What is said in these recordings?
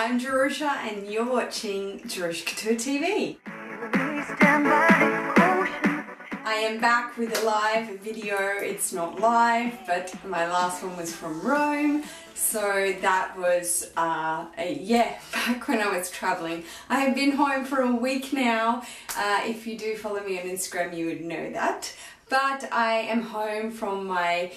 I'm Jerusha and you're watching Jerusha Couture TV. I am back with a live video. It's not live, but my last one was from Rome. So that was, back when I was traveling. I have been home for a week now. If you do follow me on Instagram, you would know that. But I am home from my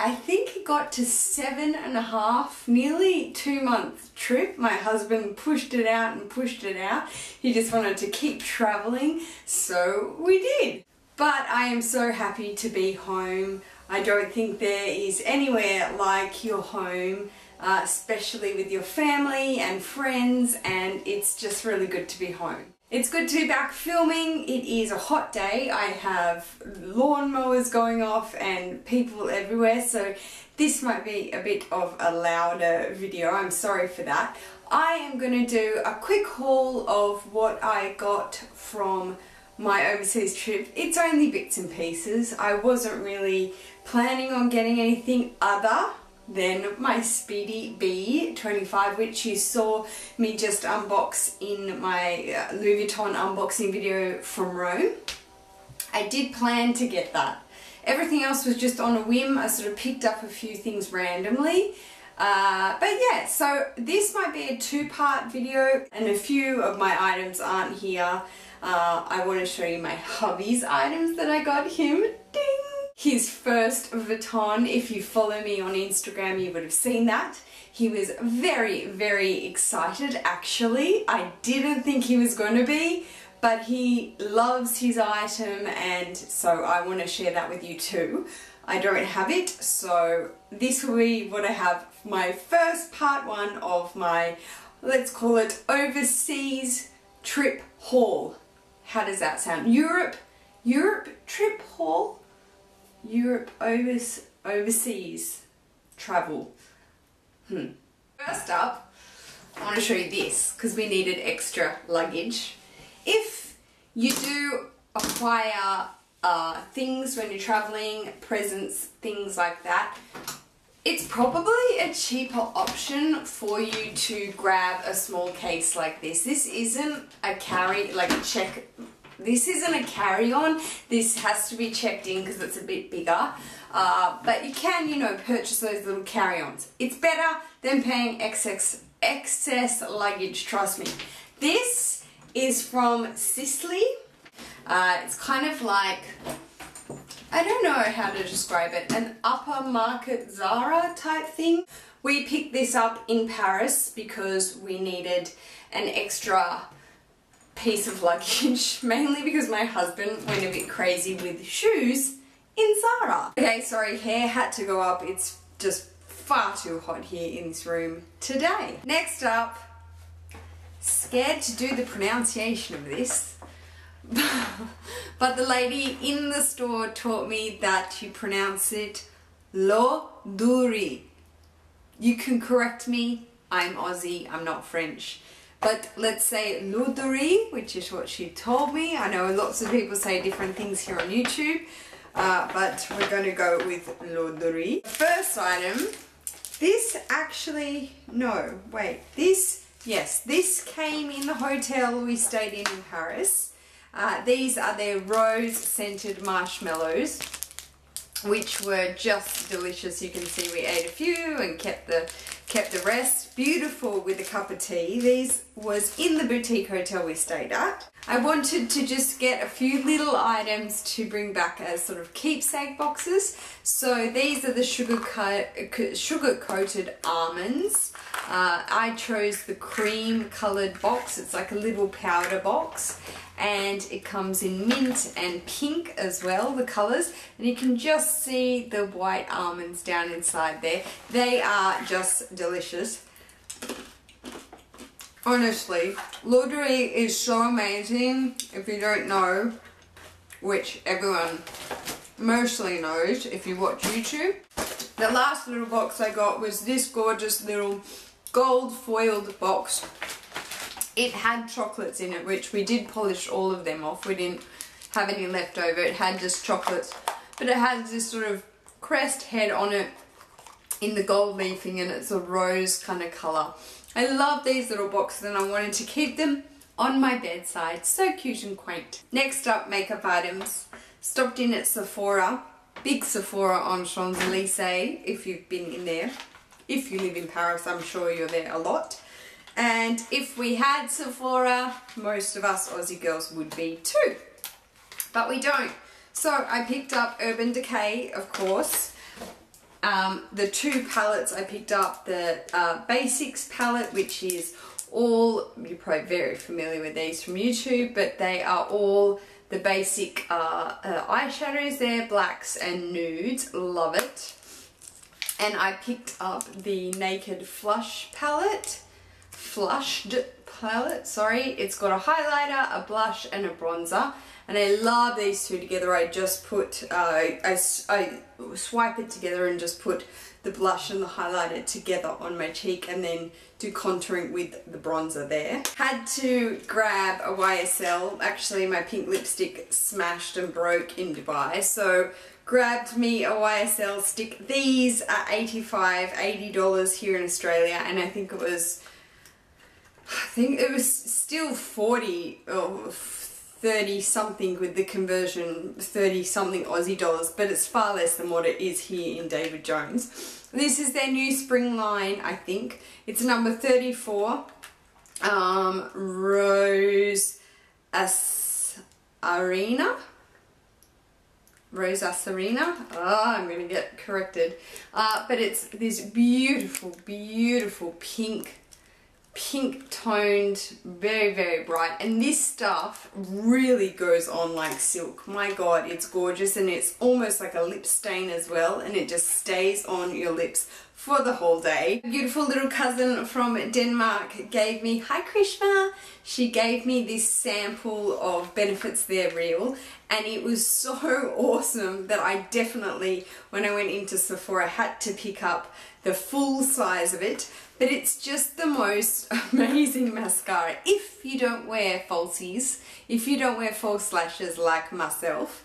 I think it got to 7.5, nearly 2-month trip. My husband pushed it out and pushed it out. He just wanted to keep traveling, so we did. But I am so happy to be home. I don't think there is anywhere like your home, especially with your family and friends, and it's just really good to be home. It's good to be back filming. It is a hot day. I have lawnmowers going off and people everywhere, so this might be a bit of a louder video. I'm sorry for that. I am going to do a quick haul of what I got from my overseas trip. It's only bits and pieces. I wasn't really planning on getting anything other than my Speedy B25, which you saw me just unbox in my Louis Vuitton unboxing video from Rome. I did plan to get that. Everything else was just on a whim. I sort of picked up a few things randomly. But yeah, so this might be a two-part video and a few of my items aren't here. I want to show you my hubby's items that I got him. Ding! His first Vuitton. If you follow me on Instagram, you would have seen that. He was very, very excited actually. I didn't think he was going to be, but he loves his item, and so I want to share that with you too. I don't have it, so this will be what I have, my first part one of my, let's call it, overseas trip haul. How does that sound? Europe trip haul? Europe overseas travel. First up, I want to show you this because we needed extra luggage. If you do acquire things when you're traveling, presents, things like that, it's probably a cheaper option for you to grab a small case like this. This isn't a this isn't a carry-on. This has to be checked in because it's a bit bigger. But you can, you know, purchase those little carry-ons. It's better than paying excess luggage, trust me. This is from Sicily. It's kind of like, I don't know how to describe it, an upper market Zara type thing. We picked this up in Paris because we needed an extra piece of luggage, mainly because my husband went a bit crazy with shoes in Zara. Okay, sorry, hair had to go up. It's just far too hot here in this room today. Next up, scared to do the pronunciation of this, but the lady in the store taught me that you pronounce it l'odori. You can correct me, I'm Aussie, I'm not French. But let's say l'odori, which is what she told me. I know lots of people say different things here on YouTube, but we're going to go with l'odori. First item, this came in the hotel we stayed in Paris. These are their rose-scented marshmallows, which were just delicious. You can see we ate a few and kept the rest. Beautiful with a cup of tea. These was in the boutique hotel we stayed at. I wanted to just get a few little items to bring back as sort of keepsake boxes. So these are the sugar-coated almonds. I chose the cream coloured box. It's like a little powder box, and it comes in mint and pink as well, the colours, and you can just see the white almonds down inside there. They are just delicious. Honestly, l'odori is so amazing. If you don't know, which everyone mostly knows if you watch YouTube. The last little box I got was this gorgeous little gold foiled box. It had chocolates in it, which we did polish all of them off. We didn't have any left over. It had just chocolates, but it has this sort of crest head on it in the gold leafing, and it's a rose kind of colour. I love these little boxes and I wanted to keep them on my bedside. So cute and quaint. Next up, makeup items. Stopped in at Sephora. Big Sephora on Champs-Élysées, if you've been in there. If you live in Paris, I'm sure you're there a lot. And if we had Sephora, most of us Aussie girls would be too. But we don't. So I picked up Urban Decay, of course. The two palettes I picked up, the Basics palette, which is all, you're probably very familiar with these from YouTube, but they are all the basic eyeshadows there, blacks and nudes. Love it. And I picked up the Naked Flushed palette, sorry. It's got a highlighter, a blush and a bronzer. And I love these two together. I just put, I swipe it together and just put the blush and the highlighter together on my cheek and then do contouring with the bronzer there. Had to grab a YSL. Actually, my pink lipstick smashed and broke in Dubai. So grabbed me a YSL stick. These are $80 here in Australia, and I think it was still 40 or 30 something with the conversion, 30 something Aussie dollars, but it's far less than what it is here in David Jones. This is their new spring line, I think. It's number 34, Rose Arena. Rose Arena. Oh, I'm going to get corrected. But it's this beautiful, beautiful pink toned, very, very bright, and this stuff really goes on like silk. My god, it's gorgeous, and it's almost like a lip stain as well, and it just stays on your lips for the whole day. A beautiful little cousin from Denmark gave me, hi Krishna, she gave me this sample of Benefit's They're Real, and it was so awesome that I definitely, when I went into Sephora, had to pick up the full size of it. But it's just the most amazing mascara. If you don't wear falsies, if you don't wear false lashes like myself,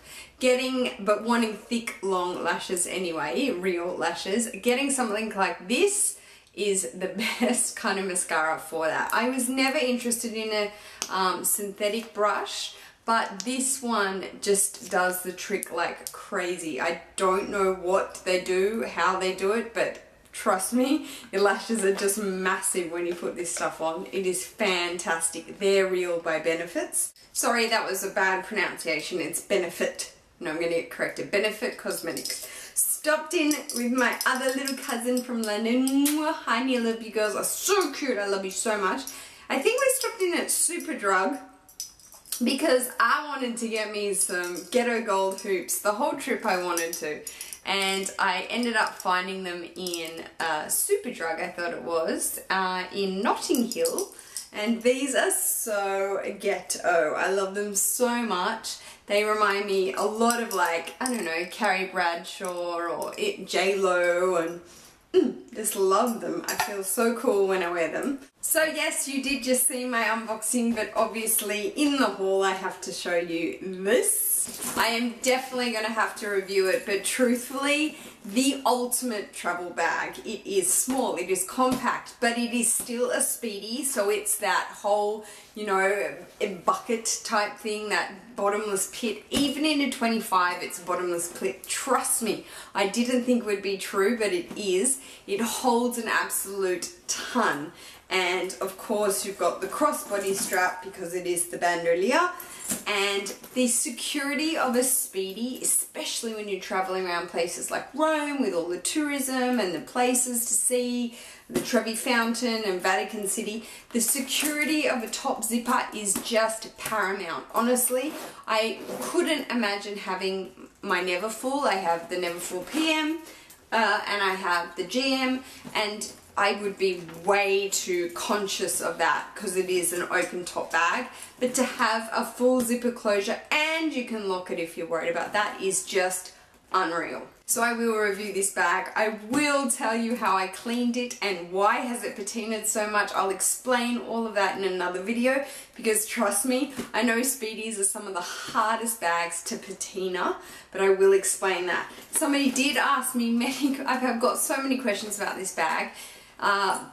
but wanting thick, long lashes anyway, real lashes, getting something like this is the best kind of mascara for that. I was never interested in a synthetic brush, but this one just does the trick like crazy. I don't know what they do, how they do it, but trust me, your lashes are just massive when you put this stuff on. It is fantastic. They're Real by Benefits. Sorry, that was a bad pronunciation. It's Benefit. No, I'm going to get corrected. Benefit Cosmetics. Stopped in with my other little cousin from London. Hi, I love you girls. Are so cute. I love you so much. I think we stopped in at Superdrug because I wanted to get me some Ghetto Gold hoops. The whole trip I wanted to. And I ended up finding them in Superdrug, I thought it was, in Notting Hill. And these are so ghetto. I love them so much. They remind me a lot of, like, I don't know, Carrie Bradshaw or J-Lo, and just love them. I feel so cool when I wear them. So yes, you did just see my unboxing, but obviously in the haul I have to show you this. I am definitely going to have to review it, but truthfully, the ultimate travel bag. It is small, it is compact, but it is still a speedy, so it's that whole, you know, bucket type thing, that bottomless pit. Even in a 25, it's a bottomless pit. Trust me, I didn't think it would be true, but it is. It holds an absolute ton. And of course you've got the crossbody strap because it is the bandolier, and the security of a speedy, especially when you're traveling around places like Rome with all the tourism and the places to see, the Trevi Fountain and Vatican City, the security of a top zipper is just paramount. Honestly, I couldn't imagine having my Neverfull. I have the Neverfull PM and I have the GM, and I would be way too conscious of that because it is an open top bag. But to have a full zipper closure and you can lock it if you're worried about that is just unreal. So I will review this bag. I will tell you how I cleaned it and why has it patinaed so much. I'll explain all of that in another video because trust me, I know speedies are some of the hardest bags to patina, but I will explain that. Somebody did ask me I've got so many questions about this bag.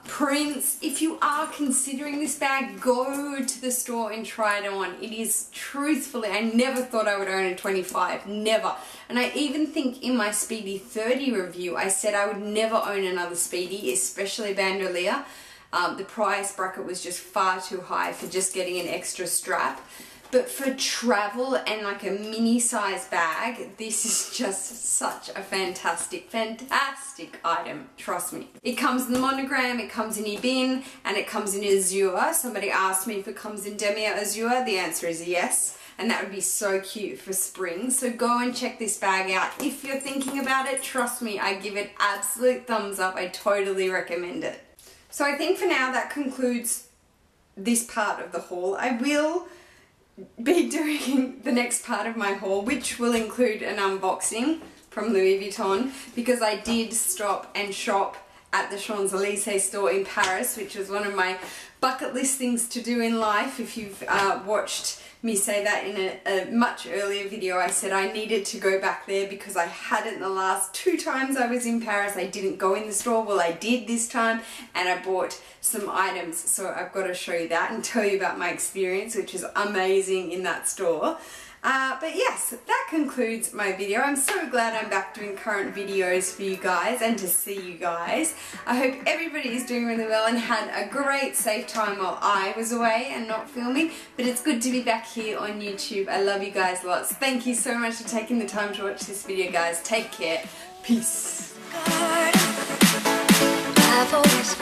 prints. If you are considering this bag, go to the store and try it on. It is truthfully, I never thought I would own a 25, never. And I even think in my Speedy 30 review, I said I would never own another Speedy, especially bandolier. The price bracket was just far too high for just getting an extra strap. But for travel and like a mini size bag, this is just such a fantastic item, trust me. It comes in the monogram, it comes in your bin, and it comes in azure. Somebody asked me if it comes in demi azure, the answer is yes. And that would be so cute for spring. So go and check this bag out. If you're thinking about it, trust me, I give it absolute thumbs up. I totally recommend it. So I think for now that concludes this part of the haul. I will be doing the next part of my haul, which will include an unboxing from Louis Vuitton, because I did stop and shop at the Champs-Élysées store in Paris, which was one of my bucket list things to do in life. If you've watched me say that in a much earlier video, I said I needed to go back there because I hadn't the last 2 times I was in Paris. I didn't go in the store. Well, I did this time, and I bought some items, so I've got to show you that and tell you about my experience, which is amazing in that store. But yes, that concludes my video. I'm so glad I'm back doing current videos for you guys and to see you guys. I hope everybody is doing really well and had a great safe time while I was away and not filming. But it's good to be back here on YouTube. I love you guys lots. Thank you so much for taking the time to watch this video, guys. Take care. Peace. I've always